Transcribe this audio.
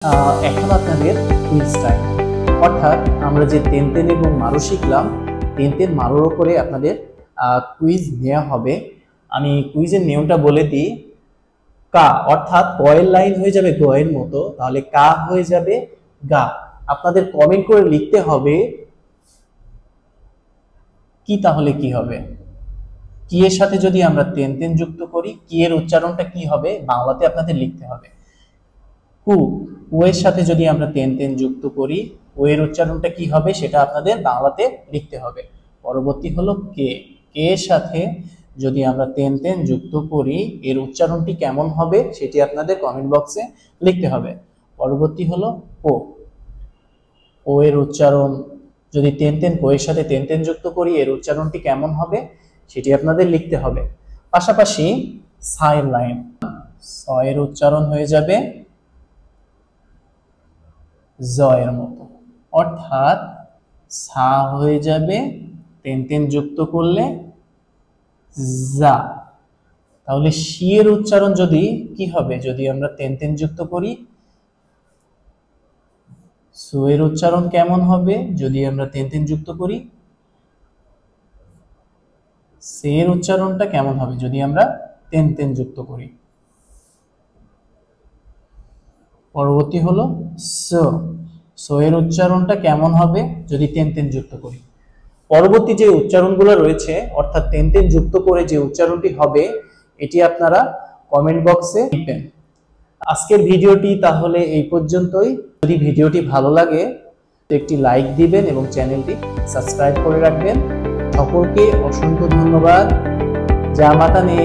এখন আপনাদের quiz time, অর্থাৎ আমরা যে তেন তেন এবং মারু শিখলাম, তেন তেন মারুর উপরে আপনাদের কুইজ নেওয়া হবে। আমি কুইজের নিয়মটা বলে দিই। কা অর্থাৎ কয়ের লাইন হয়ে যাবে গয়ের মতো, তাহলে কা হয়ে যাবে গা। আপনাদের কমেন্ট করে লিখতে হবে কি, তাহলে কি হবে। কি এর সাথে যদি আমরা তেন তেন যুক্ত করি, কি এর উচ্চারণটা কি হবে বাংলাতে আপনাদের লিখতে হবে। কু, কু এর সাথে যদি আমরা তেন তেন যুক্ত করি, ও এর উচ্চারণটা কি হবে সেটা আপনাদের বাংলাতে লিখতে হবে। পরবর্তী হলো কে, কে এর সাথে যদি আমরা তেন তেন যুক্ত করি, এর উচ্চারণটি কেমন হবে সেটি আপনাদের কমেন্ট বক্সে লিখতে হবে। পরবর্তী হলো ও, ও এর উচ্চারণ যদি তেন তেন কো এর সাথে তেন তেন যুক্ত করি, এর উচ্চারণটি কেমন হবে সেটি আপনাদের লিখতে হবে। পাশাপাশি সা এর লাইন, স এর উচ্চারণ হয়ে যাবে জ এর মতো, অর্থাৎ সা হয়ে যাবে তেন তেন যুক্ত করলে যা। তাহলে শি এর উচ্চারণ যদি কি হবে যদি আমরা তেন তেন যুক্ত করি, সু এর উচ্চারণ কেমন হবে যদি আমরা তেন তেন যুক্ত করি, সে এর উচ্চারণটা কেমন হবে যদি আমরা তেন তেন যুক্ত করি। পরবর্তী হলো স, সো এর উচ্চারণটা কেমন হবে যদি তেন তেন যুক্ত করি। পরবর্তী যে উচ্চারণগুলো রয়েছে, অর্থাৎ তেন তেন যুক্ত করে যে উচ্চারণটি হবে, এটি আপনারা কমেন্ট বক্সে লিখবেন। আজকের ভিডিওটি তাহলে এই পর্যন্তই। যদি ভিডিওটি ভালো লাগে একটি লাইক দিবেন এবং চ্যানেলটি সাবস্ক্রাইব করে রাখবেন। সকলকে অসংখ্য ধন্যবাদ। জয় মাতা নে।